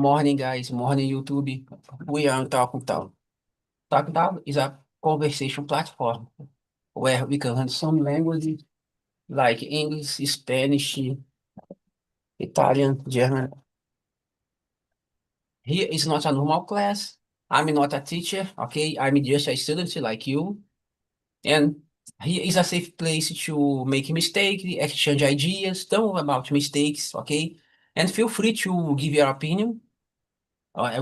Morning, guys. Morning, YouTube. We are on TALKNTALK. TALKNTALK is a conversation platform where we can learn some languages like English, Spanish, Italian, German. Here is not a normal class. I'm not a teacher, okay? I'm just a student like you. And here is a safe place to make mistakes, exchange ideas, talk about mistakes, okay? And feel free to give your opinion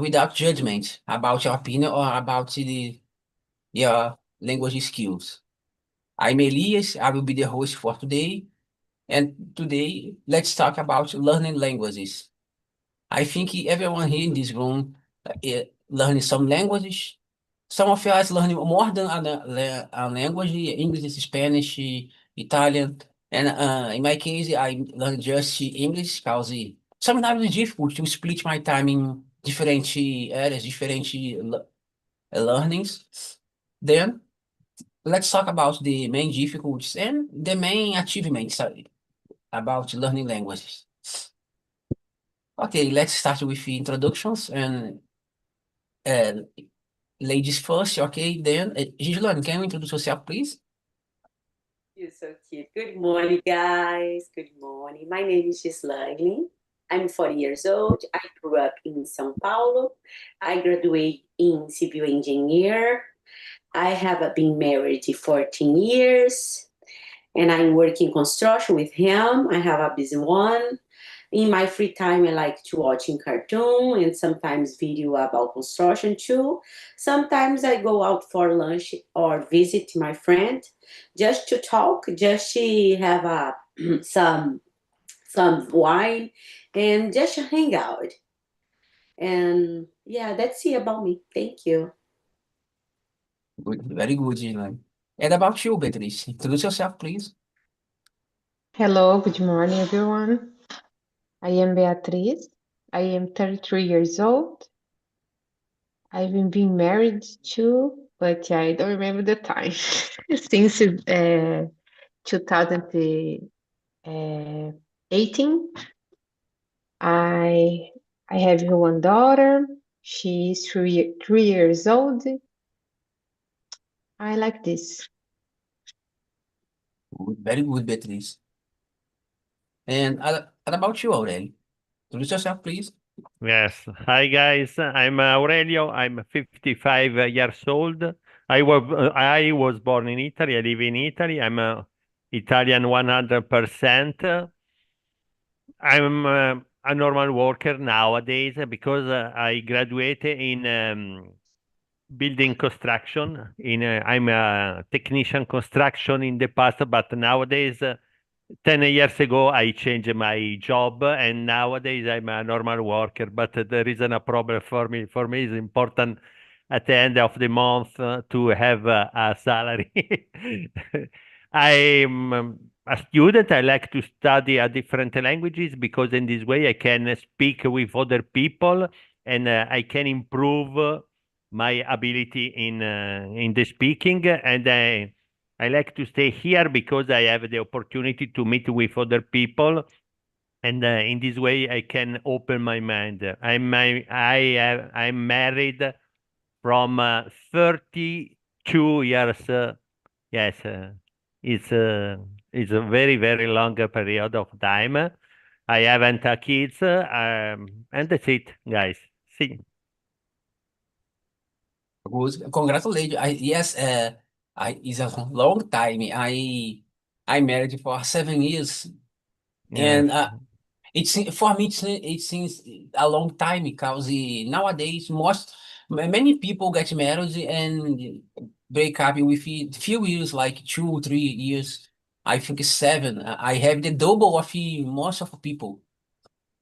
without judgment about your opinion or about your language skills. I'm Elias, I will be the host for today, and today let's talk about learning languages. I think everyone here in this room learning some languages. Some of us learning more than a language, English, Spanish, Italian, and in my case, I learn just English because sometimes it's difficult to split my time in different areas, different learnings. Then let's talk about the main difficulties and the main achievements about learning languages. Okay, let's start with the introductions and uh, ladies first. Okay, then Gislane, can you introduce yourself, please? You're so cute. Good morning, guys. Good morning. My name is Gislaine. I'm 40 years old. I grew up in São Paulo. I graduated in civil engineer. I have been married 14 years, and I work in construction with him. I have a busy one. In my free time, I like to watching cartoon and sometimes video about construction too. Sometimes I go out for lunch or visit my friend just to talk, just to have some wine and just hang out. And yeah, that's it about me. Thank you. Good, very good, Gislane. And about you, Beatrice, introduce yourself, please. Hello, good morning, everyone. I am Beatriz. I am 33 years old. I've been married too, but I don't remember the time. Since 2018, I I have one daughter. She's 3 years old. I like this. Good, very good, Beatrice. And about you, Aurelio, introduce yourself, please. Yes. Hi, guys. I'm Aurelio. I'm 55 years old. I was born in Italy. I live in Italy. I'm Italian 100%. I'm a normal worker nowadays because I graduated in building construction. I'm a technician construction in the past, but nowadays 10 years ago, I changed my job, and nowadays I'm a normal worker. But there isn't a problem for me. For me, it's important at the end of the month to have a salary. I'm a student. I like to study different languages because in this way I can speak with other people and I can improve my ability in the speaking. And I like to stay here because I have the opportunity to meet with other people, and in this way I can open my mind. I'm married from 32 years. Yes, it's a very very long period of time. I haven't kids, and that's it, guys. See. Good. Congratulations. Yes, it's a long time. I married for 7 years, Yes. and for me it seems a long time because nowadays many people get married and break up with few years, like 2 3 years. I think it's seven. I have the double of most of people,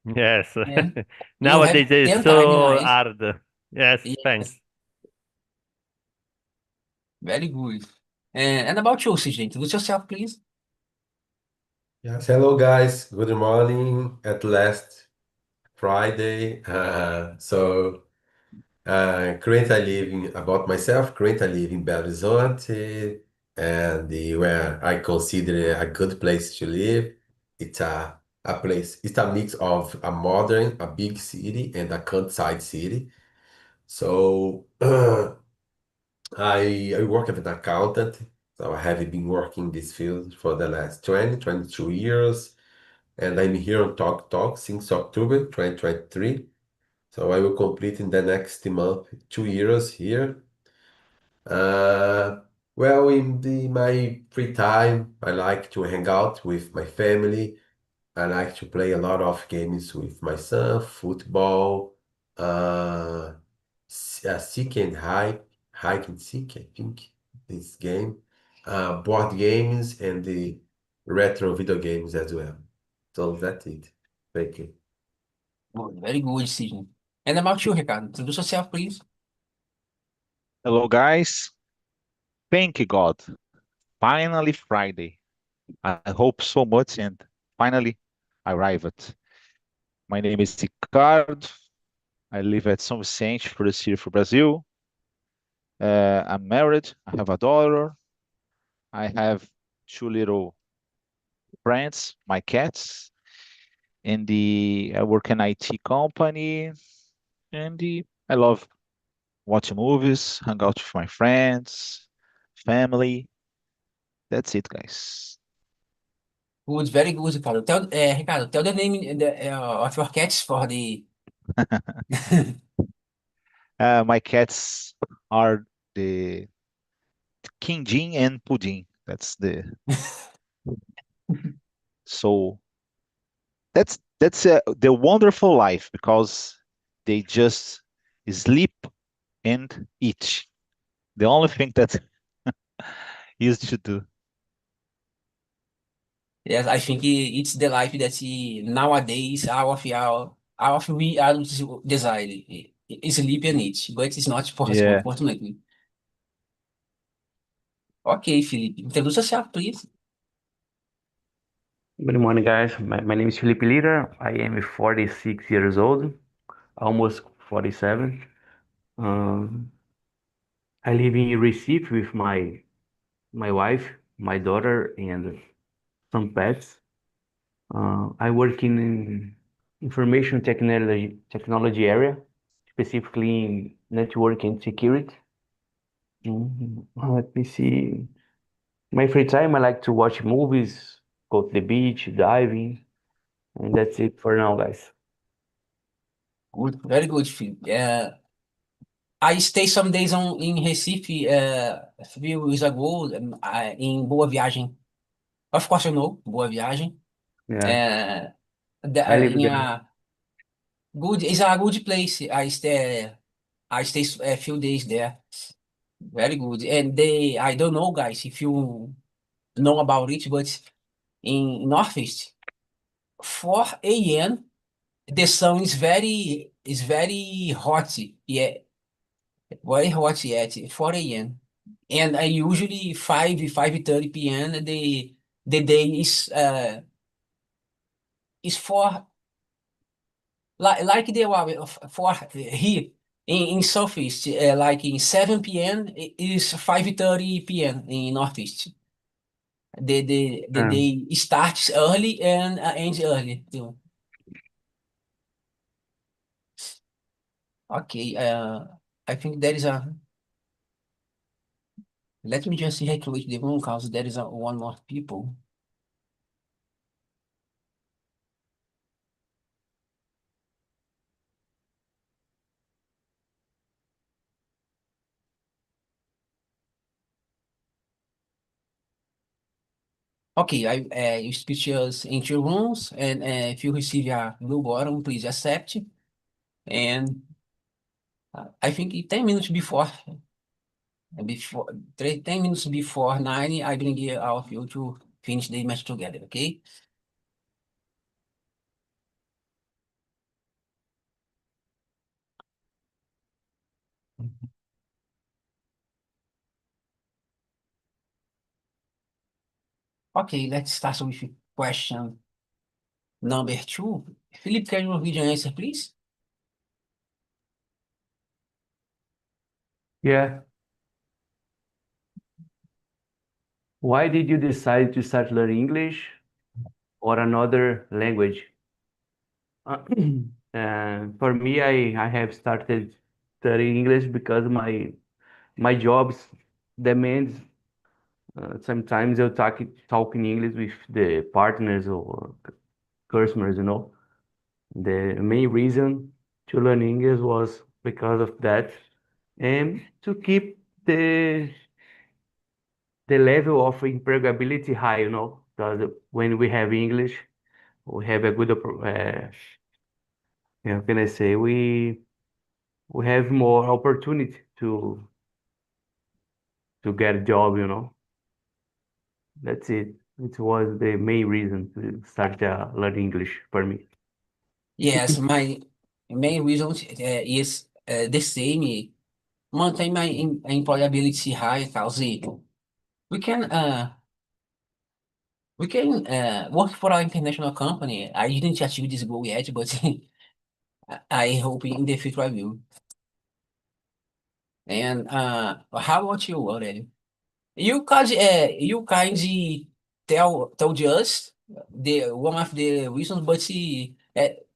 Yes. and you have Nowadays it's 10 times, so right? hard. Yes, Yes, thanks. very good. And about you, CJ, introduce yourself, please. Yes, hello guys. Good morning. At last, Friday. Currently I live about myself. Currently I live in Belo Horizonte, and where I consider a good place to live. It's a a place. It's a mix of a modern, a big city, and a countryside city. So I work as an accountant. So I have been working in this field for the last 22 years. And I'm here on Talk Talk since October 2023. So I will complete in the next month 2 years here. Well, in my free time, I like to hang out with my family. I like to play a lot of games with my son, football, uh, seek and hide and seek, I think, this game, board games, and the retro video games as well. So that's it. Thank you. Good, very good, Sidney. And about you, Ricardo? Introduce yourself, please. Hello, guys. Thank you, God. Finally, Friday. I hope so much, and finally arrived. My name is Ricardo. I live at São Vicente, for the city for Brazil. I'm married. I have a daughter. I have two little friends, my cats, and I work in IT company, and I love watching movies, hang out with my friends, family. That's it, guys. Good, very good, Ricardo. Ricardo, tell the name of your cats for the. My cats are the Quindim and Pudim. That's so that's the wonderful life because they just sleep and eat. The only thing that is to do. Yes, I think it's the life that nowadays our of we adults desire. Sleep and eat, but it's not possible, Yeah. unfortunately. Okay, Felipe. Introduce yourself, please. Good morning, guys. My name is Felipe Lira. I am 46 years old, almost 47. I live in Recife with my wife, my daughter, and some pets. I work in information technology area, specifically in network and security. Let me see. My free time, I like to watch movies, go to the beach, diving, and that's it for now, guys. Good, very good, Felipe. I stay some days in Recife a few years ago in Boa Viagem. Of course, you know Boa Viagem. Yeah, The, I live in there. a good, it's a good place. I stay a few days there. Very good. And I don't know, guys, if you know about it, but in Northeast, 4 a.m. the sun is very hot. Yeah, very hot yet. 4 a.m. And I usually 5:30 p.m. The day is for like they were for here in Southeast, like in 7 p.m. is 5:30 p.m. in Northeast. The Yeah. day starts early and ends early too. Okay, I think there is a. Let me just recreate the room because there is one more people. Okay, you speak us into rooms, and if you receive a blue button, please accept. And I think 10 minutes before 10 minutes before 9, I bring you all of you to finish the match together, okay? Okay, let's start with question number 2. Philip, can you read the answer, please? Yeah. Why did you decide to start learning English? or another language. And for me, I have started studying English because my jobs demands sometimes you talk in English with the partners or customers, you know. The main reason to learn English was because of that, and to keep the level of employability high, you know, because when we have English, we have a good, how can I say, we have more opportunity to get a job, you know. That's it. It was the main reason to start learning English for me. Yes, my main reason is the same. Maintain my employability high, cause we can uh we can work for an international company. I didn't achieve this goal yet, but I hope in the future I will. And how about you, Aurelio? You kindly told us the one of the reasons, but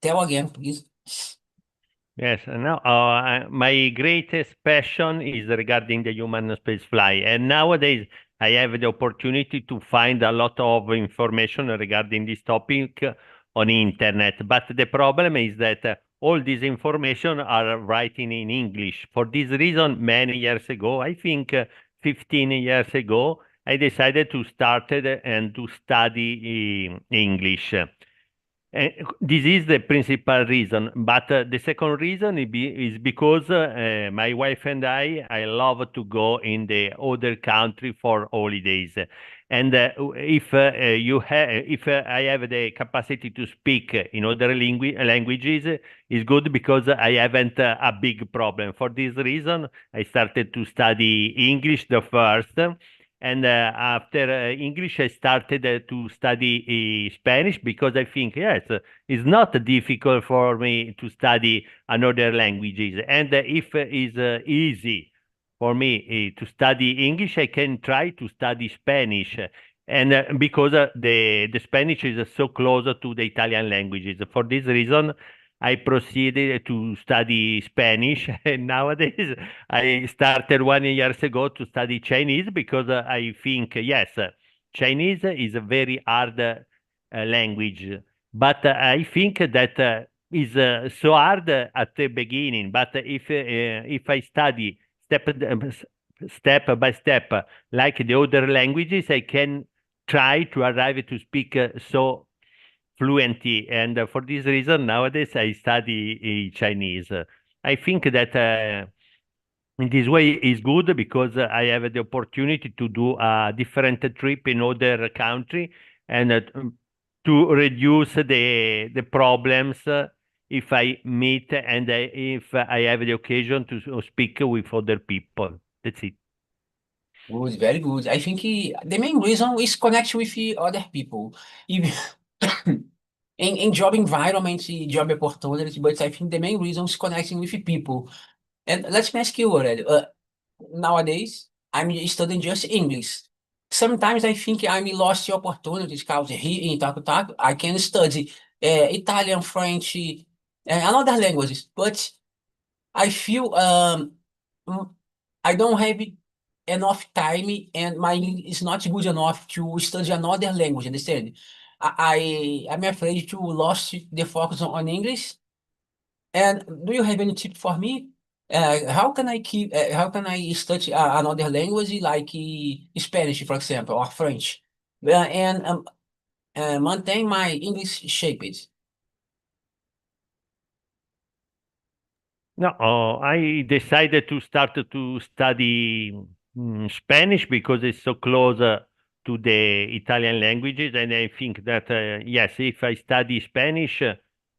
tell again, please. Yes, no, my greatest passion is regarding the human space flight. And nowadays, I have the opportunity to find a lot of information regarding this topic on internet. But the problem is that all this information are writing in English. For this reason, many years ago, I think 15 years ago, I decided to start and to study English. This is the principal reason, but the second reason is because my wife and I love to go in the other country for holidays, and if I have the capacity to speak in other languages, is good because I haven't a big problem. For this reason, I started to study English the first. And after English, I started to study Spanish because I think, yes, it's not difficult for me to study another languages. And if it's easy for me to study English, I can try to study Spanish. And because the Spanish is so close to the Italian languages. For this reason, I proceeded to study Spanish. And nowadays, I started 1 year ago to study Chinese because I think, yes, Chinese is a very hard language. But I think that is so hard at the beginning. But if I study step by step, like the other languages, I can try to arrive to speak so fluently. And for this reason, nowadays I study Chinese. I think that in this way is good because I have the opportunity to do a different trip in other country and to reduce the problems if I meet and if I have the occasion to speak with other people. That's it. Good, very good. I think the main reason is connect with other people. If, in job environment, job opportunities, but I think the main reason is connecting with people. And let me ask you already. Nowadays, I'm studying just English. Sometimes I think I'm lost the opportunities because here in TALKNTALK I can study Italian, French, and other languages, but I feel mm, I don't have enough time and my English is not good enough to study another language. Understand? I'm afraid to lost the focus on English. And do you have any tip for me? How can I keep? How can I study another language like Spanish, for example, or French, and maintain my English shaped? No, I decided to start to study Spanish because it's so close to the Italian languages, and I think that yes, if I study Spanish,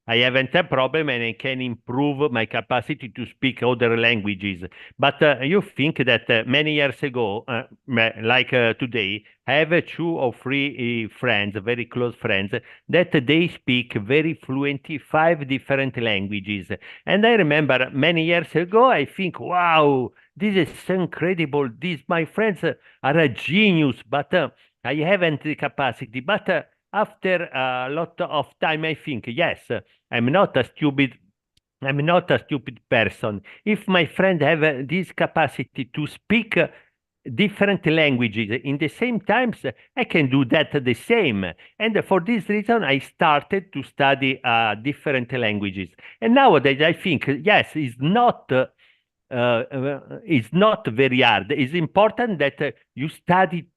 I haven't a problem, and I can improve my capacity to speak other languages. But you think that many years ago, like today, I have 2 or 3 friends, very close friends, that they speak very fluently 5 different languages. And I remember many years ago, I think, wow, this is so incredible. These, my friends, are a genius, but I haven't the capacity. But after a lot of time, I think, yes, I'm not a stupid person. If my friend have this capacity to speak different languages in the same times, I can do that the same. And for this reason, I started to study different languages. And nowadays, I think, yes, it's not very hard. It's important that you study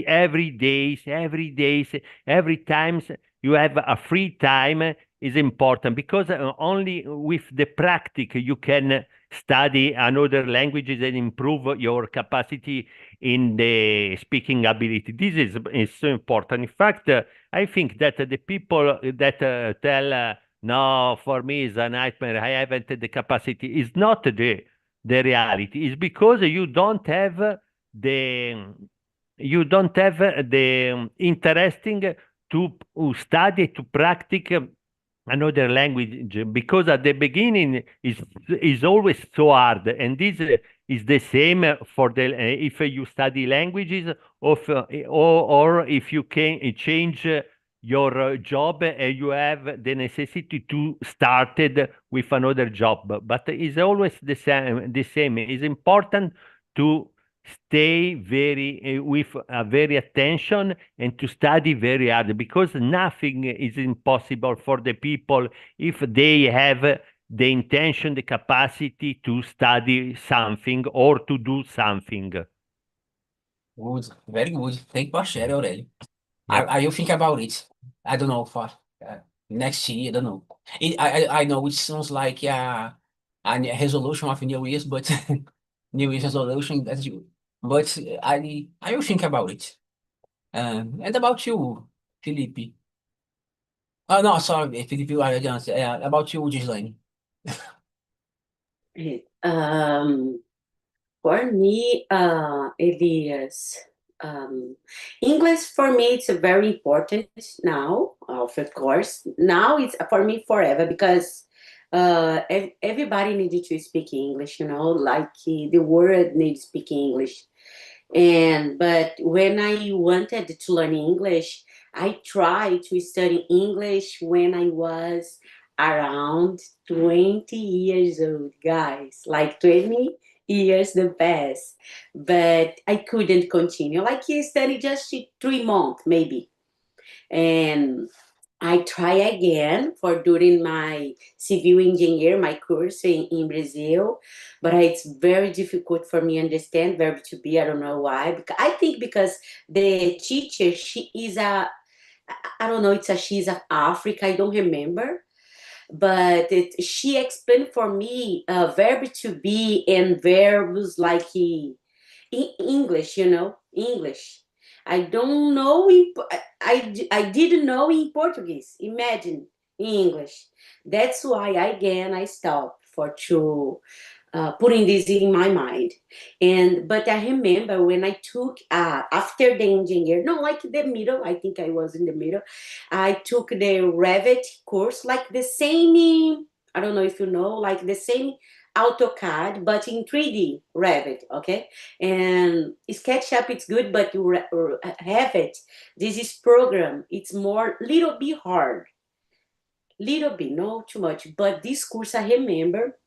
every days, every times you have a free time is important, because only with the practice you can study another languages and improve your capacity in the speaking ability. This is so important. In fact, I think that the people that tell no, for me it's a nightmare, I haven't the capacity, is not the reality. It's because you don't have the interesting to study, to practice another language, because at the beginning is always so hard, and this is the same for the if you study languages, or if you can change your job and you have the necessity to start with another job, but it's always the same. It's important to stay very with very attention and to study very hard, because nothing is impossible for the people if they have the intention, the capacity to study something or to do something. Good, very good. Thank you for sharing, Aurelio. Yeah. I will think about it. I don't know for next year. I don't know. I know it sounds like a resolution of New Year's, but New Year's resolution. That's you. But I will think about it. And about you, Felipe. Oh no, sorry, Felipe. I didn't answer. About you, Gislaine. For me, Elias, English for me it's very important now. Of course, now it's for me forever, because everybody needs to speak English. Like the world needs to speak English. But when I wanted to learn English, I tried to study English when I was around 20 years old, guys. Like 20 years the best. But I couldn't continue. Like you study just 3 months, maybe. And I try again for doing my civil engineer, my course in Brazil, but it's very difficult for me understand verb to be. I don't know why. I think because the teacher, she is I don't know, she's of Africa, I don't remember. But she explained for me verb to be and verbs like English, English. I don't know. I didn't know in Portuguese. Imagine in English. That's why I stopped for putting this in my mind. But I remember when I took after the engineer, no, like the middle. I think I was in the middle. I took the Revit course, like the same. I don't know if you know, like the same AutoCAD, but in 3D Revit, okay? And SketchUp, it's good, but you have it. This is program. It's more, little bit hard. Little bit, not too much. But this course, I remember,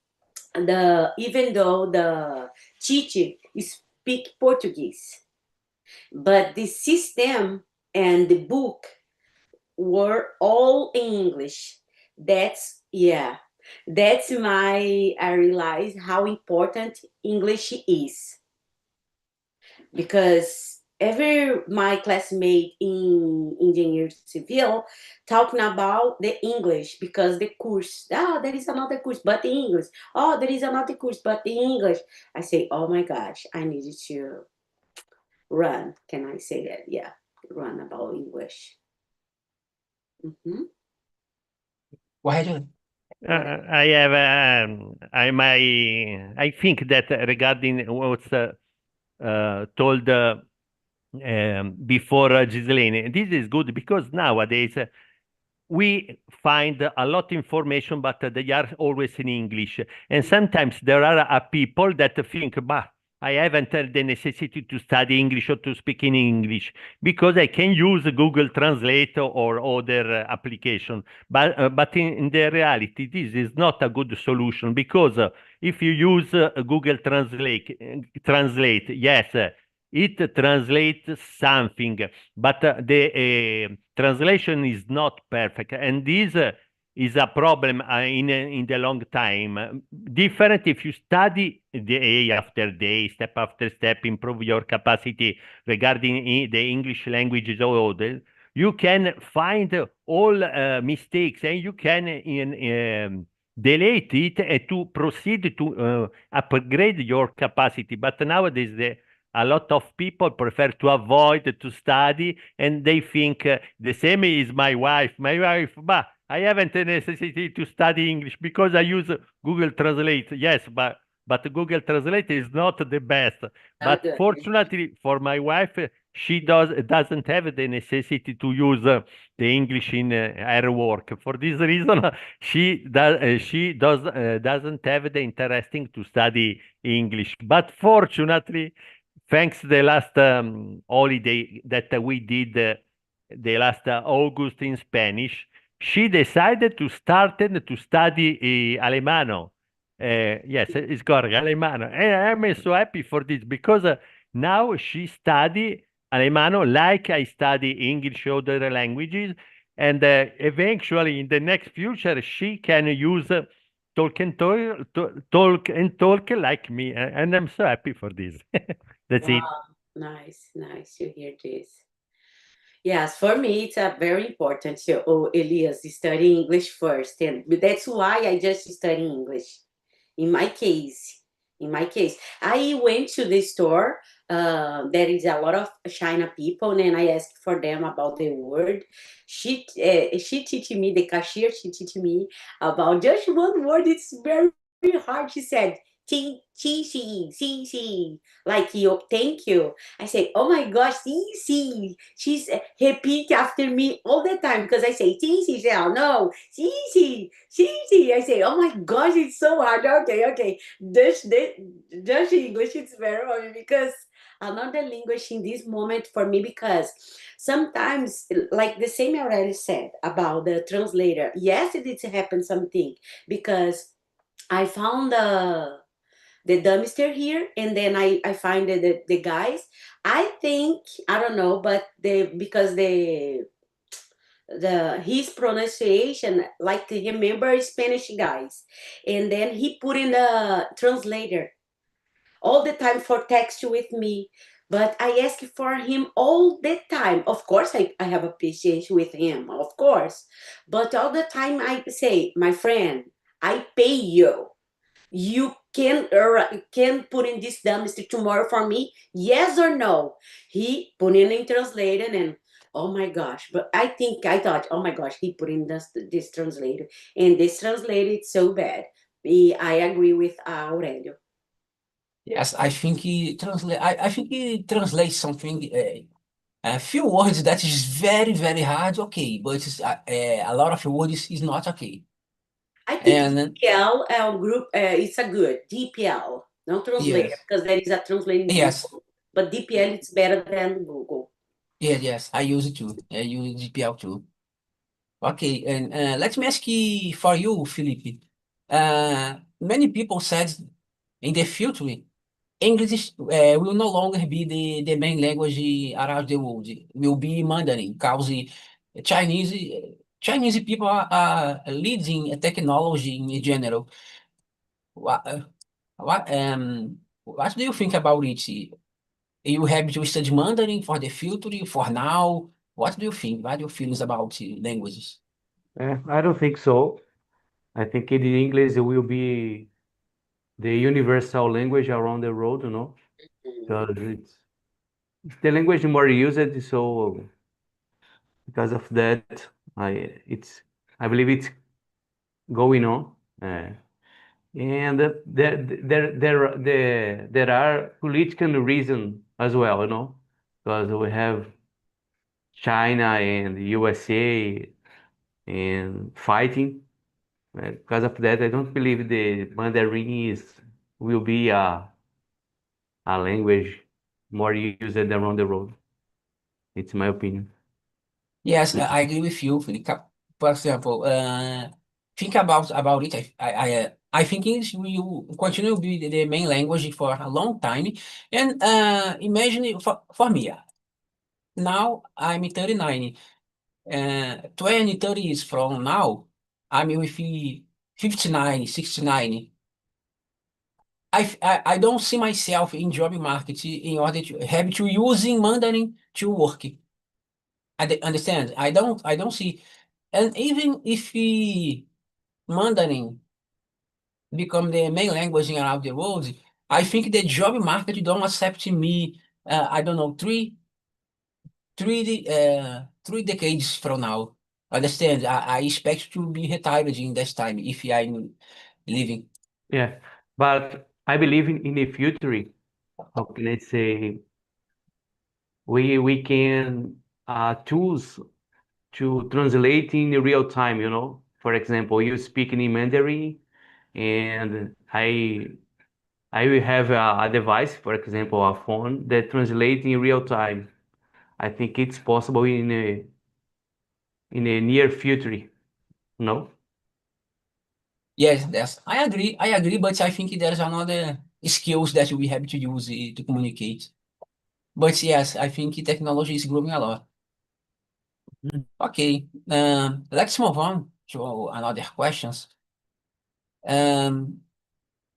even though the teacher speak Portuguese, but the system and the book were all in English. That's I realized how important English is, because my classmate in engineer civil talking about the English, because the course, there is another course but the English, there is another course but the English. I say, oh my gosh, I needed to run, can I say that? Yeah, run about English. Go ahead. I think that regarding what's told before Ghislaine, this is good, because nowadays we find a lot of information, but they are always in English. And sometimes there are people that think, bah, I haven't the necessity to study English or to speak in English because I can use Google Translate or other application. But in the reality, this is not a good solution because if you use Google Translate, yes, it translates something, but the translation is not perfect, and this is a problem in the long time. Different if you study day after day, step after step, improve your capacity regarding the English languages or other. You can find all mistakes and you can delete it to proceed to upgrade your capacity. But nowadays, a lot of people prefer to avoid to study and they think the same is my wife. My wife, bah, I haven't the necessity to study English because I use Google Translate. Yes, but Google Translate is not the best. But good. fortunately for my wife, she doesn't have the necessity to use the English in her work. For this reason, doesn't have the interesting to study English. But fortunately, thanks the last holiday that we did the last August in Spanish, she decided to start to study Alemano. Yes, it's correct, Alemano. And I'm so happy for this because now she study Alemano like I study English or other languages. And eventually, in the next future, she can use talk and talk like me. And I'm so happy for this. That's it. Wow, nice to hear this. Yes, for me, it's very important to, Elias, study English first. And that's why I just study English. In my case, I went to the store. There is a lot of China people, and I asked for them about the word. She teach me, the cashier, she teach me about just one word. It's very, very hard. She said, "Xi, like you, thank you." I say, "Oh my gosh, see." She's repeat after me all the time because I say, "See." She say, "Oh no, see." I say, "Oh my gosh, it's so hard." Okay. Dutch English, it's very hard because another language in this moment for me because sometimes, like the same I already said about the translator. Yes, it did happen something because I found the dumpster here and then I find the guys. I think I don't know, but because the his pronunciation, like, remember Spanish guys, and then he put in the translator all the time for text with me, but I ask for him all the time. Of course, I have a patience with him, of course, but all the time I say, "My friend, I pay you. You can put in this dumpster tomorrow for me, yes or no?" He put in translated, and oh my gosh, but I thought, oh my gosh, he put in this translator, and this translated so bad. I agree with Aurelio. Yes, I think he translate. I think he translates something. A few words that is very very hard. Okay, but a lot of words is not okay. I think And DPL group, it's a good DPL, not translator, yes, because there is a translating yes, Google, but DPL it's better than Google. yes. I use it too. I use GPL too. Okay, and let me ask you for you, Felipe. Many people said in the future English will no longer be the main language around the world. Will be Mandarin, because Chinese Chinese people are leading technology in general. What, what do you think about it? You have to study Mandarin for the future, for now. What do you think? What do you feel about languages? I don't think so. I think in English it will be the universal language around the world, because it's the language more used. So because of that, I believe it's going on. And there are political reasons as well, because we have China and USA and fighting. Because of that, I don't believe the Mandarin will be a language more used around the world. It's my opinion. Yes, I agree with you, Felipe. For example, think about it. I think English will continue to be the main language for a long time. And imagine for me, now I'm 39. 20, 30 years from now, I'm with 59, 69. I don't see myself in job market in order to have to using Mandarin to work. Understand? I don't see. And even if Mandarin become the main language around the world, I think the job market don't accept me. I don't know, three decades from now. Understand? I expect to be retired in this time if I'm living. Yeah, but I believe in the future. How can I say? We can choose to translate in real time. For example, you speak in Mandarin, and I will have a device, for example, a phone that translates in real time. I think it's possible in a near future. No? Yes, I agree, but I think there's another skills that we have to use to communicate. But yes, I think technology is growing a lot. Okay, let's move on to another questions.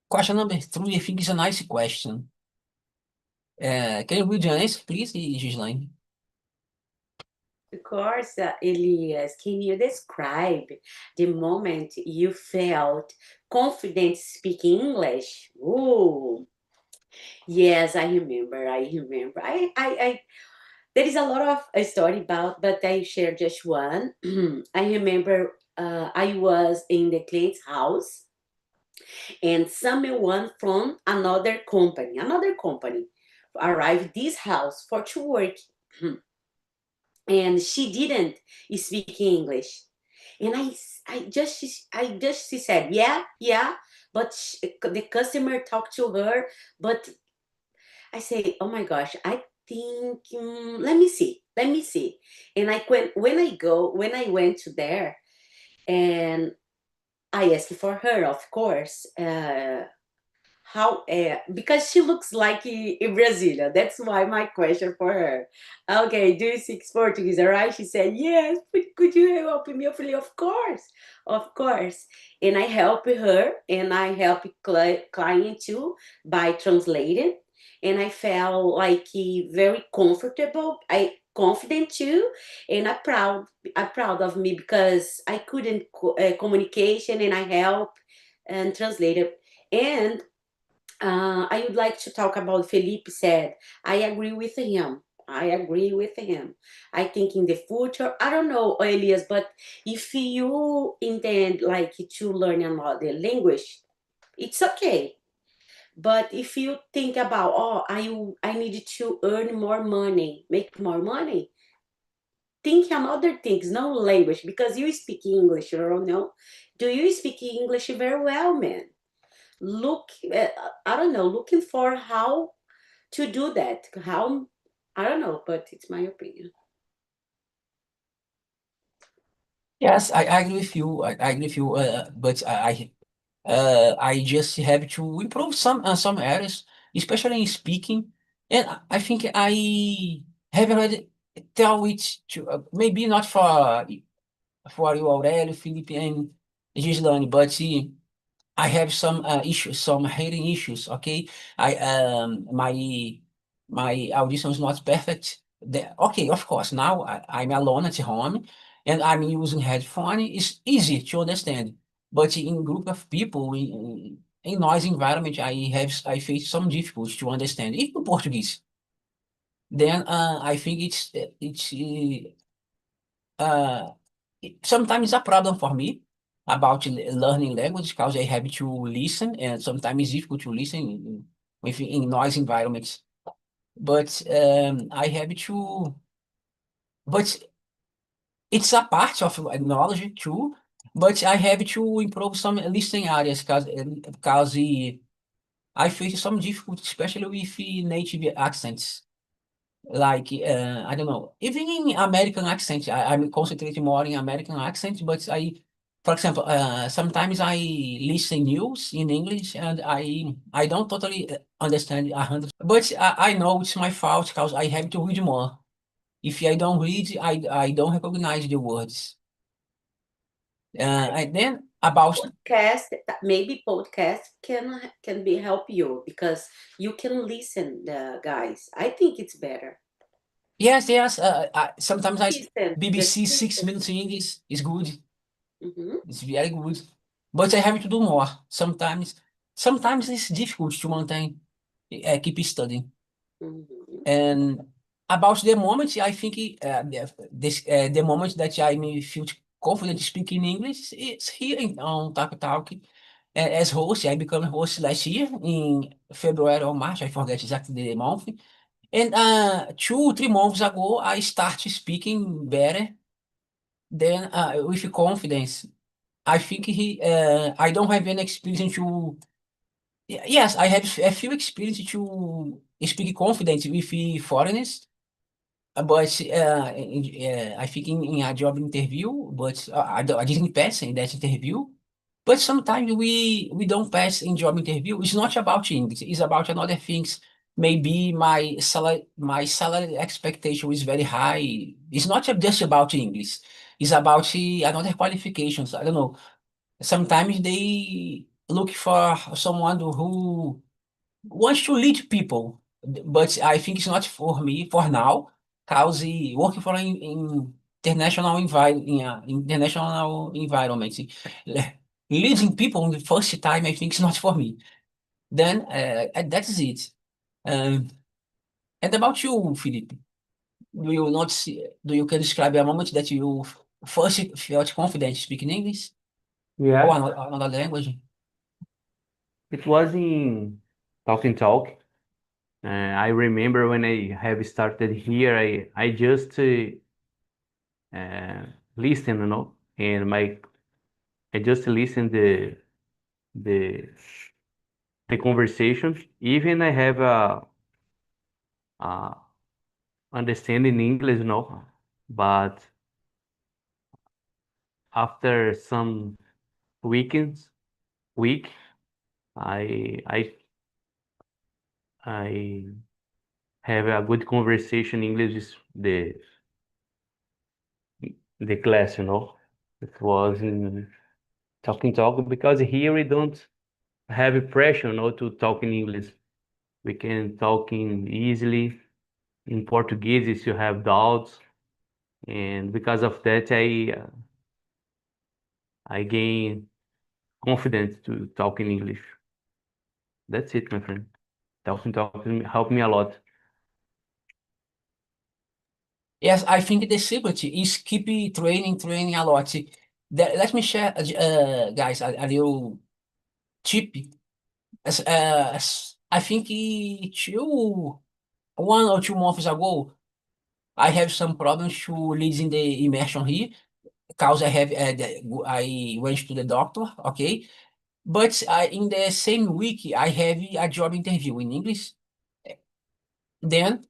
Question number 3, I think is a nice question. Can you read the answer, please, Gislaine? Of course, Elias, can you describe the moment you felt confident speaking English? Ooh, yes, I remember. There is a lot of a story about, but I share just one. I remember I was in the client's house, and someone from another company, arrived this house for to work, and she didn't speak English, and I just she said yeah, but the customer talked to her, but I say, oh my gosh, I think let me see, and when I went to there, and I asked for her, of course, how because she looks like a Brazilian. That's why my question for her. Okay, do you speak Portuguese? All right. She said yes. But could you help me? I said, of course, of course. And I help her, and I help client too by translating. And I felt like very comfortable. I confident too, and I proud of me because I couldn't communication, and I help and translated. And I would like to talk about Felipe said. I agree with him. I agree with him. I think in the future, I don't know, Elias, but if you intend like to learn another language, it's okay. But if you think about, oh, I need to earn more money, make more money, think another things, no language, because you speak English, you don't know. Do you speak English very well, man? Look, I don't know, looking for how to do that. How, I don't know, but it's my opinion. Yes, I agree with you. I agree with you. But I just have to improve some areas, especially in speaking. And I think I have already tell it to maybe not for you, Aurelio, Felipe, and Gislane, but I have some issues, some hearing issues. Okay, I my audition is not perfect. Okay, of course. Now I'm alone at home, and I'm using headphone. It's easy to understand, but in group of people in noise environment, I face some difficulty to understand, even Portuguese. Then I think it's uh, sometimes a problem for me about learning language because I have to listen, and sometimes it's difficult to listen in noise environments. But I have to, but it's a part of knowledge too. But I have to improve some listening areas because I face some difficulty, especially with native accents. Like, I don't know, even in American accent, I'm concentrating more in American accent, but for example, sometimes I listen news in English and I don't totally understand 100, but I know it's my fault because I have to read more. If I don't read, I don't recognize the words. And then about Podcast, maybe podcast can be help you because you can listen the guys. I think it's better. yes, sometimes Listen, BBC just 6 minutes in English is good. Mhm. It's very good. But I have to do more. Sometimes it's difficult to maintain, keep studying. Mhm. And about the moment, I think the moment that I may feel confident speaking English is here on TALKNTALK. As host, I became host last year in February or March, I forget exactly the month. And 2 3 months ago, I started speaking better than with confidence. I think I don't have any experience to. Yes, I have a few experience to speak confident with foreigners, but I think in a job interview, but I didn't pass in that interview. But sometimes we don't pass in job interview. It's not about English. It's about another things. Maybe my salary expectation is very high. It's not just about English. It's about another qualifications. I don't know. Sometimes they look for someone who wants to lead people, but I think it's not for me for now, because working for in international environment, leading people in the first time, I think it's not for me. Then that is it. Um, and about you, Philip, do you can describe a moment that you first felt confident speaking English or Yeah, another language? it was in Talk. I remember when I have started here, I just listen, and I just listen the the conversation. Even I have a understanding English, but after some weekends, week, I I I have a good conversation English with the class, It was in talk because here we don't have a pressure, to talk in English. We can talk in easily in Portuguese if you have doubts, and because of that, I gain confidence to talk in English. That's it, my friend. Talk helped me a lot. Yes, I think the secret is keep training a lot. Let me share, guys, a little tip. I think 1 or 2 months ago, I have some problems to leading the immersion here because I went to the doctor, okay? But in the same week, I have a job interview in English. Then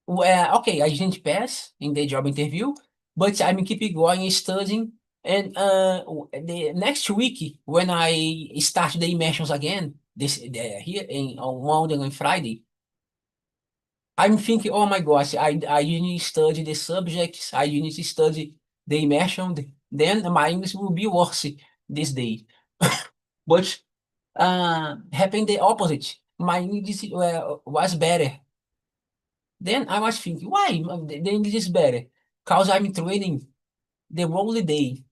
well, okay, I didn't pass in the job interview, but I'm keep going studying. And the next week, when I start the immersions again, here on Monday and Friday, I'm thinking, oh my gosh, I didn't study the subjects, I didn't study the immersion. Then my English will be worse this day. But happened the opposite. My English was better. Then I was thinking, why the English is better? Because I'm training the whole day.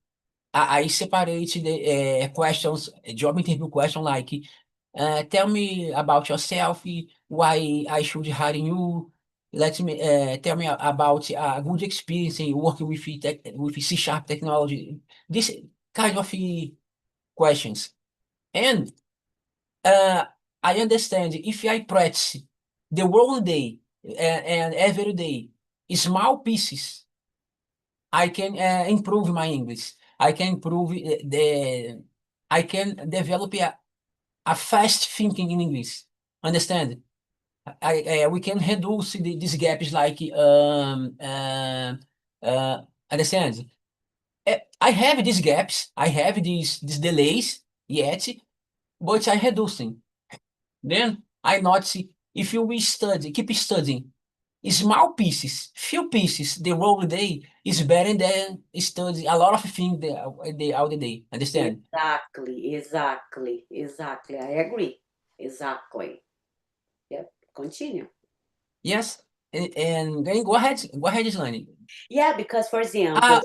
I separate the questions, job interview question like, tell me about yourself, why I should hire you. Let me tell me about a good experience in working with C# technology. This kind of questions. And uh, I understand if I practice the whole day and every day, small pieces, I can improve my English. I can improve I can develop a fast thinking in English. Understand? We can reduce these gaps like understand? I have these gaps, I have these delays yet, but I reducing. Then I notice if you will study, keep studying small pieces, few pieces, the whole day is better than study a lot of things all the day. Understand? Exactly. I agree. Exactly. Yep. Continue. Yes. And then go ahead, Islane. Yeah, because for example,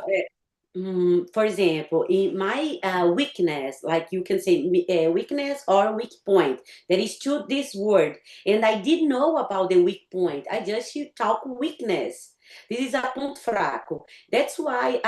in my weakness, like you can say weakness or weak point, there is two this word, and I didn't know about the weak point. I just talk weakness. This is a ponto fraco. That's why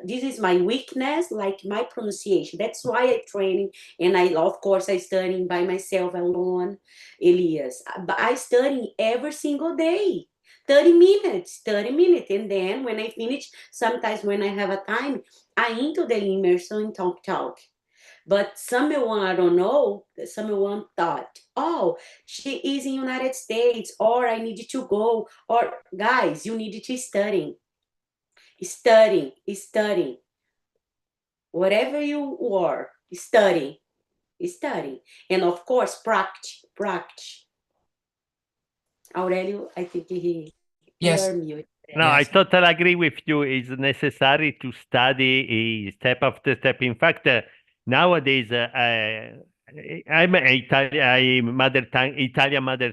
this is my weakness, like my pronunciation. That's why I training, and of course I studying by myself alone, Elias. But I study every single day. 30 minutes, 30 minutes. And then when I finish, sometimes when I have a time, I into the Imersão in talk. But someone, I don't know, someone thought, oh, she is in United States, or I need to go, or guys, you need to study. Studying. Whatever you are, study. And of course, practice. Aurelio, I think he Yes. are mute. No, I Yes. totally agree with you. It's necessary to study step after step. In fact, nowadays I'm Italian mother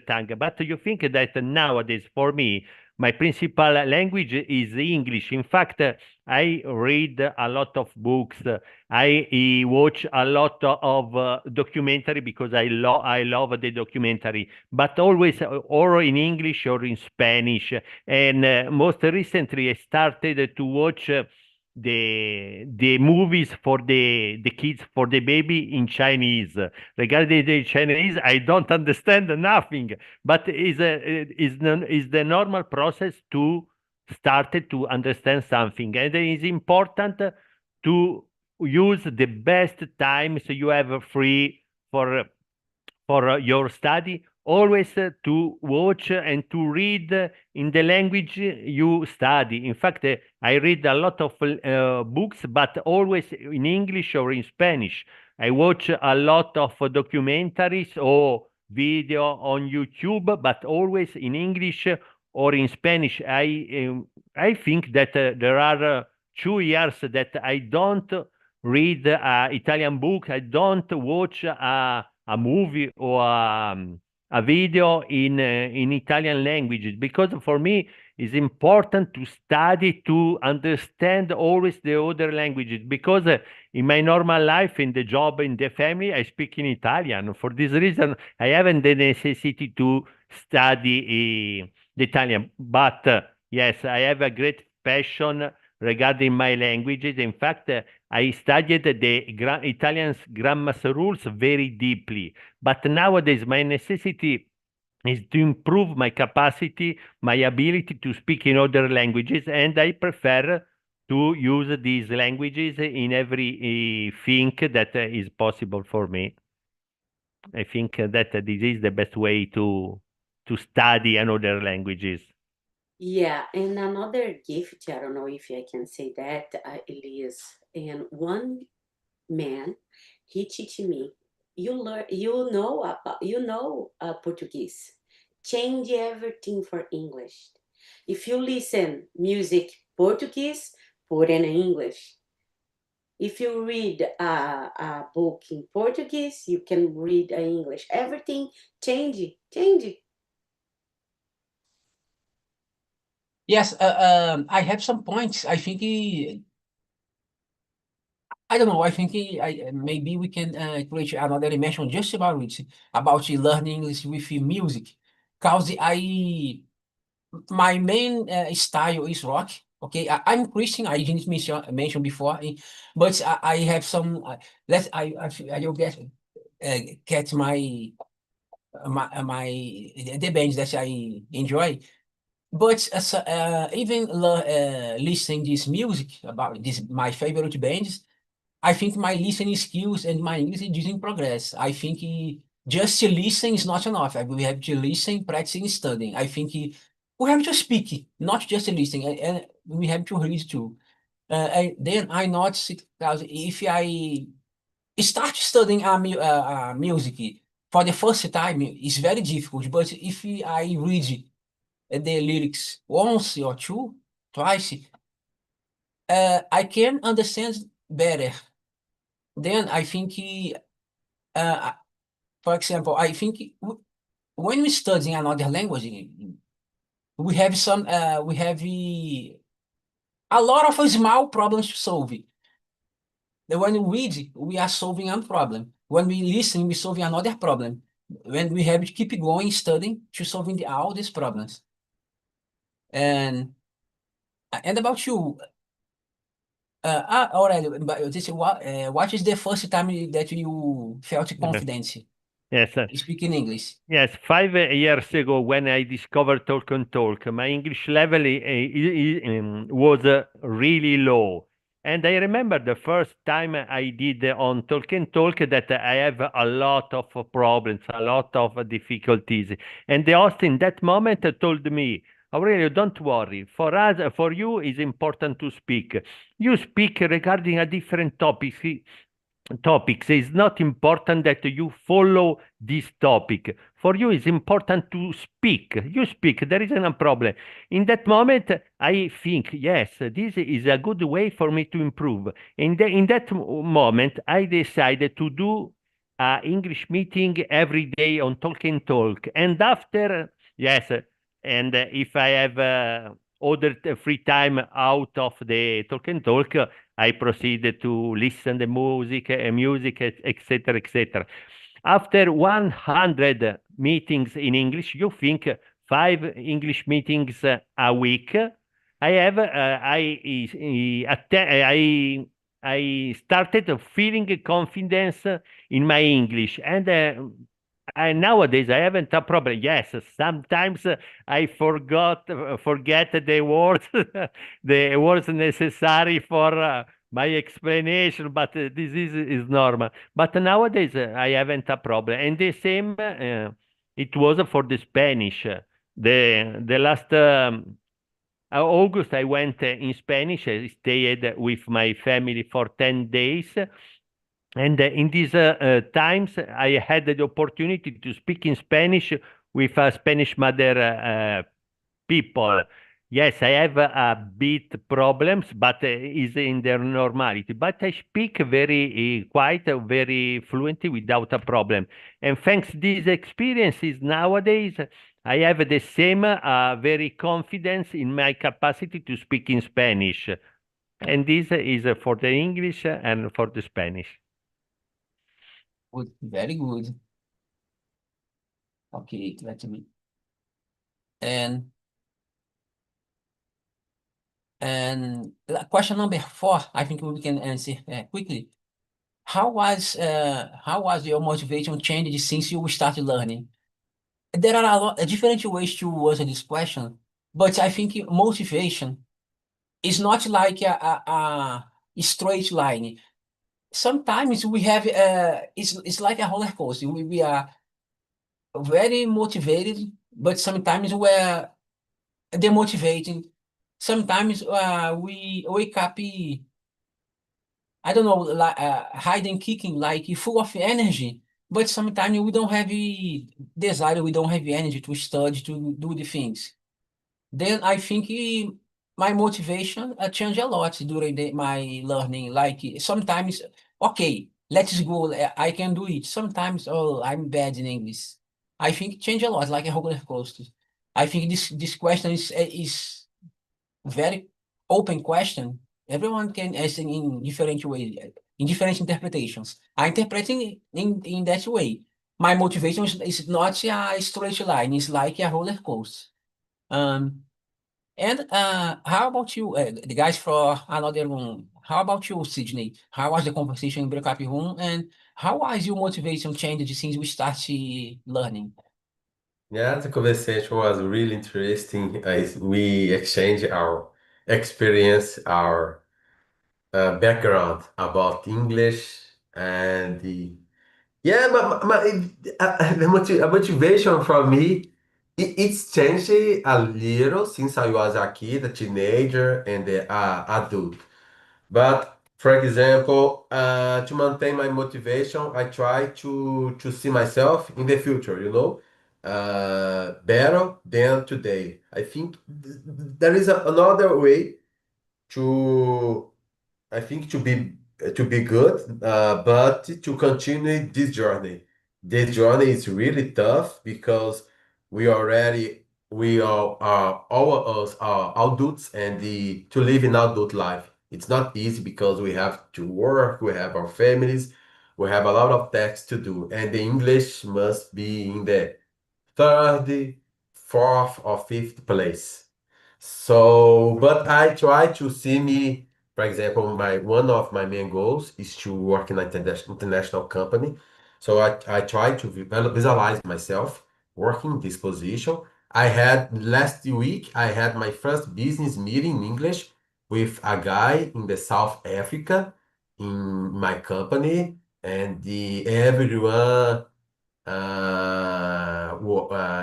tongue, but you think that nowadays for me my principal language is English. In fact, I read a lot of books. I watch a lot of documentary because I love the documentary, but always or in English or in Spanish. And most recently, I started to watch the movies for the kids, for the baby in Chinese. Regarding the Chinese, I don't understand nothing, but is the normal process to start to understand something, and it is important to use the best times you have free for your study, always to watch and to read in the language you study. In fact, I read a lot of books, but always in English or in Spanish. I watch a lot of documentaries or video on YouTube, but always in English or in Spanish. I think that there are 2 years that I don't read Italian book. I don't watch a movie or a video in Italian language, because for me it's important to study to understand always the other languages, because in my normal life, in the job, in the family, I speak in Italian. For this reason, I haven't the necessity to study the Italian. But yes, I have a great passion regarding my languages. In fact, I studied the Italian grammar rules very deeply. But nowadays, my necessity is to improve my capacity, my ability to speak in other languages, and I prefer to use these languages in every thing that is possible for me. I think that this is the best way to study another languages. Yeah, and another gift, I don't know if I can say that, Elias, and one man, he teach me, you know Portuguese, change everything for English. If you listen music Portuguese, put in English. If you read a book in Portuguese, you can read in English. Everything change it. Yes, I have some points. I think I don't know. I think maybe we can create another dimension just about it, about learning English with music, because my main style is rock. Okay, I'm Christian. I didn't mention before, but I have some. I will get my the bands that I enjoy. But even listening this music about this my favorite bands, I think my listening skills and my English is in progress. I think just to listen is not enough. We have to listen, practice, and studying. I think we have to speak, not just listen, and we have to read too. Then I noticed that if I start studying music for the first time, it's very difficult. But if I read the lyrics once or twice, I can understand better. Then I think, uh, for example, I think when we study another language, we have a lot of small problems to solve. When we read, we are solving a problem. When we listen, we're solving another problem. When we have to keep going studying to solving all these problems. And about you, Aurelio, what is the first time that you felt confidence Yes. speaking English? Yes, 5 years ago when I discovered Talk and Talk, my English level was really low. And I remember the first time I did on Talk and Talk that I have a lot of problems, a lot of difficulties. And the host in that moment told me, Aurelio, don't worry. For us, for you, it's important to speak. You speak regarding a different topics. It's not important that you follow this topic. For you, it's important to speak. You speak. There isn't a problem. In that moment, I think, yes, this is a good way for me to improve. In that moment, I decided to do a English meeting every day on Talk and Talk. And after, yes, and if I have other free time out of the Talk and Talk, I proceeded to listen the music, etc., etc. After 100 meetings in English, you think 5 English meetings a week. I have I started feeling confidence in my English, and nowadays I haven't a problem. Yes, sometimes I forget the words, the words necessary for my explanation, but this is normal. But nowadays I haven't a problem. And the same it was for the Spanish. The last August I went in Spanish. I stayed with my family for 10 days. And in these times, I had the opportunity to speak in Spanish with Spanish mother people. Yes, I have a bit problems, but is in their normality. But I speak very quite very fluently without a problem. And thanks these experiences nowadays, I have the same very confidence in my capacity to speak in Spanish. And this is for the English and for the Spanish. Good, very good. Okay, let me. And question number 4, I think we can answer quickly. How was your motivation changed since you started learning? There are a lot different ways to answer this question, but I think motivation is not like a straight line. Sometimes we have it's like a roller coaster. We are very motivated, but sometimes we're demotivating. Sometimes we wake up, I don't know, like hiding, kicking, like full of energy. But sometimes we don't have desire, we don't have energy to study, to do the things. Then I think my motivation changed a lot during my learning. Like sometimes, okay, let's go, I can do it. Sometimes, oh, I'm bad in English. I think it changed a lot, like a roller coaster. I think this question is very open question. Everyone can answer in different ways, in different interpretations. I interpret in that way. My motivation is not a straight line. It's like a roller coaster. And how about you, the guys for another room? How about you, Sydney? How was the conversation in breakup room? And how was your motivation changed since we started learning? Yeah, the conversation was really interesting. We exchanged our experience, our background about English and yeah, the motivation for me it's changed a little since I was a kid, a teenager, and adult. But for example, to maintain my motivation, I try to see myself in the future, better than today. I think there is another way to I think to be good, but to continue this journey. This journey is really tough because we are all of us are adults and to live in adult life. It's not easy because we have to work, we have our families, we have a lot of tasks to do, and the English must be in the third, fourth, or fifth place. So, but I try to see me, for example, my one of my main goals is to work in an international company. So I try to visualize myself working this position. I had last week, I had my first business meeting in English with a guy in the South Africa in my company, and everyone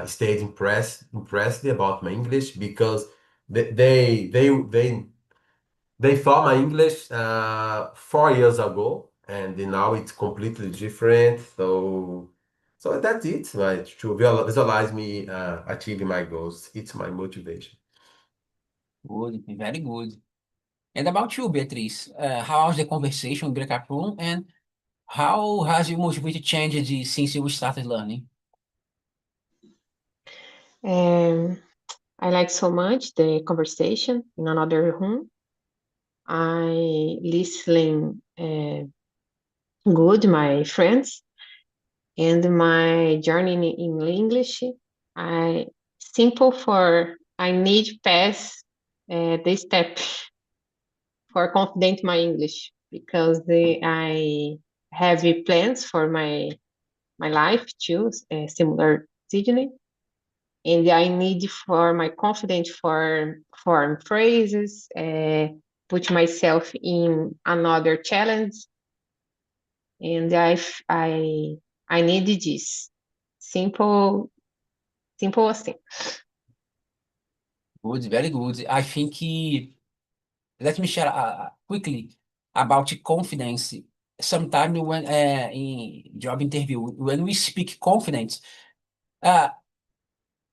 stayed impressed about my English because they they they they, they saw my English 4 years ago, and now it's completely different. So that's it. Right? To visualize me achieving my goals, it's my motivation. Good, very good. And about you, Beatriz, how was the conversation in breakout room, and how has your motivation changed since you started learning? I like so much the conversation in another room. I listen good my friends and my journey in English. I simple for I need pass the step for confident my English because I have plans for my life too, similar Sydney, and I need for my confidence for form phrases, put myself in another challenge, and I need this simple assim. Good, very good. I think let me share quickly about confidence. Sometimes when in job interview, when we speak confidence, uh,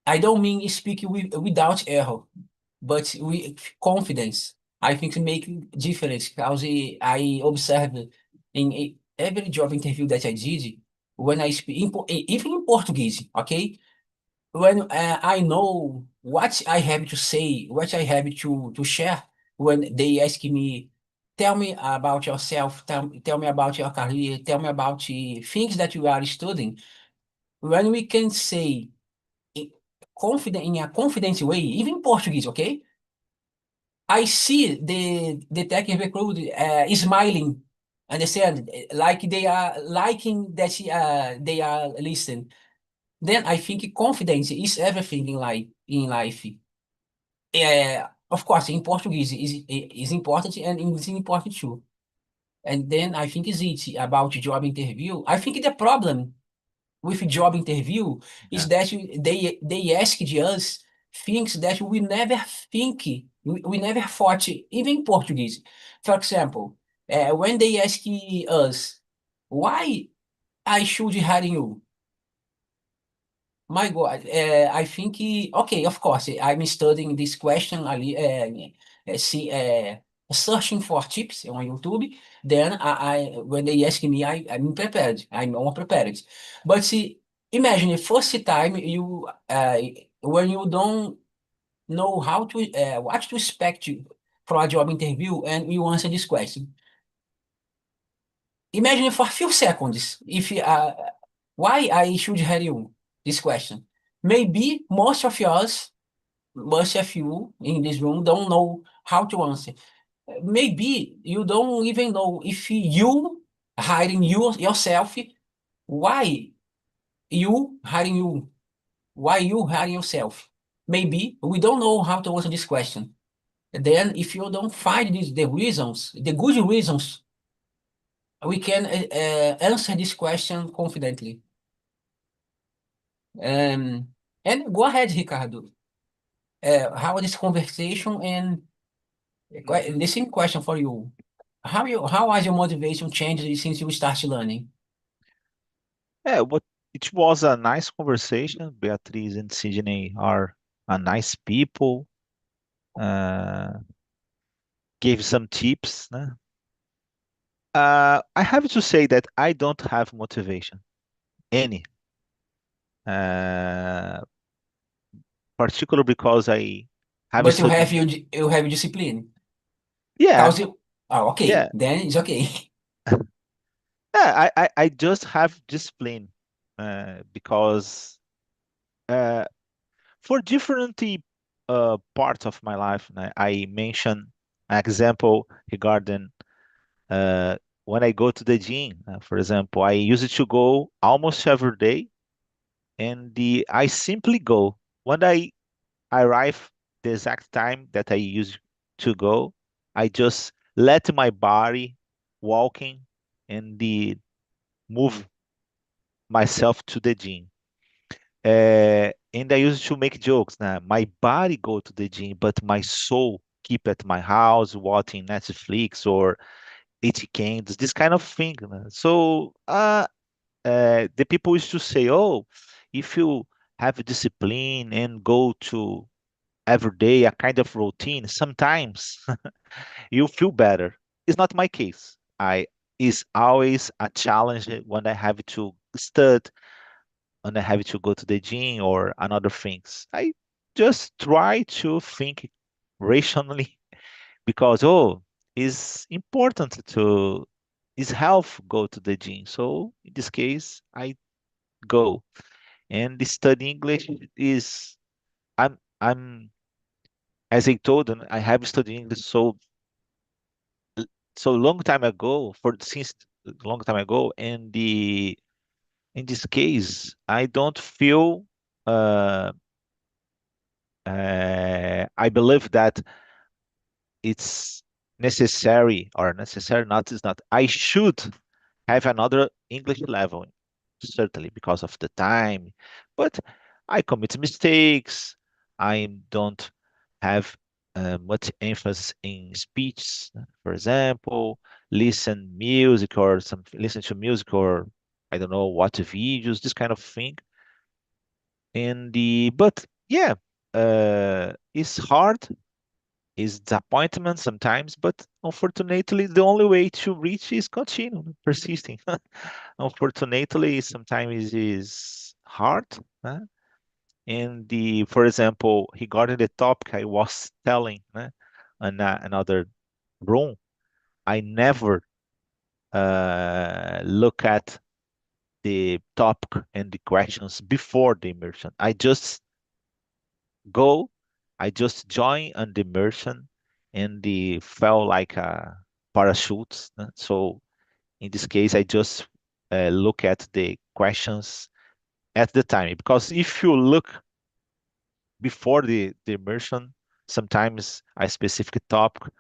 I don't mean speak without error, but with confidence. I think it make difference because I observe in every job interview that I did when I speak, even in Portuguese, okay? When I know what I have to say, what I have to share, when they ask me, tell me about yourself, tell me about your career, tell me about things that you are studying. When we can say in in a confident way, even in Portuguese, okay? I see the tech recruit smiling, understand? Like they are liking that they are listening. Then I think confidence is everything in life. In life, of course, in Portuguese is important and English is important too. And then I think is it about job interview. I think the problem with job interview is Yeah. that they asked us things that we never think, we never thought, even in Portuguese. For example, when they ask us why I should hire you, my God, I think, okay, of course, I'm studying this question, searching for tips on YouTube. Then when they ask me, I'm prepared. I'm more prepared. But see, imagine the first time when you don't know how to, what to expect for a job interview, and you answer this question. Imagine for a few seconds if why I should hire you this question. Maybe most of you in this room don't know how to answer. Maybe you don't even know if you hiring yourself, why you hiring why you hiring yourself. Maybe we don't know how to answer this question. Then if you don't find the reasons, the good reasons, we can answer this question confidently. And go ahead, Ricardo. How this conversation and the same question for you. How has your motivation changed since you started learning? Yeah, it was a nice conversation. Beatriz and Sydney are nice people. Gave some tips, né? I have to say that I don't have motivation, any. Particularly because I have But you have studied. you have discipline. Yeah, Cause you, oh, okay, yeah, then it's okay. yeah. I just have discipline because for different parts of my life, I mentioned an example regarding uh, when I go to the gym. For example, I used to go almost every day, and I simply go when I arrive the exact time that I used to go. I just let my body walking and move myself to the gym. And I used to make jokes. Now, my body go to the gym, but my soul keep at my house watching Netflix or eating candies, this kind of thing. So the people used to say, "Oh, if you have discipline and go to every day a kind of routine, sometimes you feel better." It's not my case. I It's always a challenge when I have to study, when I have to go to the gym or another things. I just try to think rationally because it's important to is health go to the gym. So in this case, I go. And the study English is I'm as I told them, I have studied English so long time ago for since long time ago, and the in this case I don't feel uh, I believe that it's necessary or necessary not is not. I should have another English level, certainly because of the time, but I commit mistakes. I don't have much emphasis in speech, for example, listen to music or I don't know, watch videos, this kind of thing. And the but yeah, it's hard, it's disappointment sometimes, but unfortunately, the only way to reach is continue persisting. Unfortunately, sometimes is hard. And for example, regarding the topic I was telling in another room, I never look at the topic and the questions before the immersion. Go, I just join on the immersion, and the fell like a parachute. So in this case, I just look at the questions at the time because if you look before the immersion, sometimes a specific topic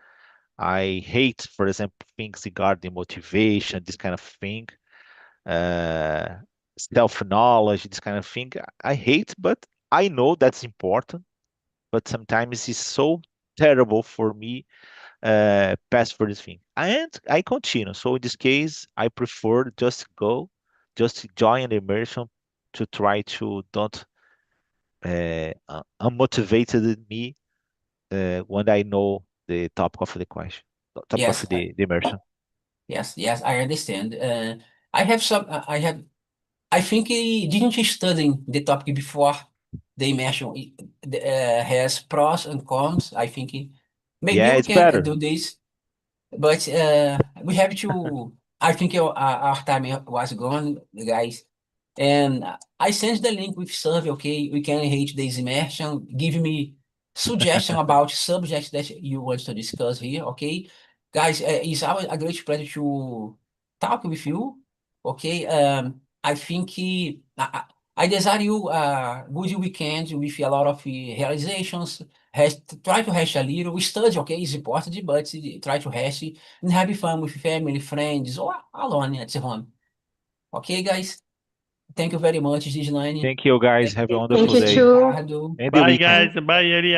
I hate, for example, things regarding motivation, this kind of thing, uh, self-knowledge, this kind of thing. I hate, but I know that's important. But sometimes it's so terrible for me pass for this thing. And I continue. So in this case, I prefer just join the immersion to try to don't unmotivated me when I know the topic of the question, the topic of Yes, the immersion. yes, I understand. I have some. I have. I think he didn't study the topic before the immersion. Has pros and cons. I think maybe Yeah, we it's can better. do this. But we have to. I think our time was gone, guys. And I sent the link with survey. Okay, we can rate this immersion. Give me suggestion about subjects that you want to discuss here. Okay, guys, it's always a great pleasure to talk with you. Okay, I think I desire you a good weekend with a lot of realizations. Try to rest a little. Study, okay, is important, but try to rest and have fun with family, friends, or alone at home. Okay, guys? Thank you very much, Gislaine. Thank you, guys. Have a Thank wonderful you day. too. Obrigado. And the Bye, weekend. guys. Bye, Elias.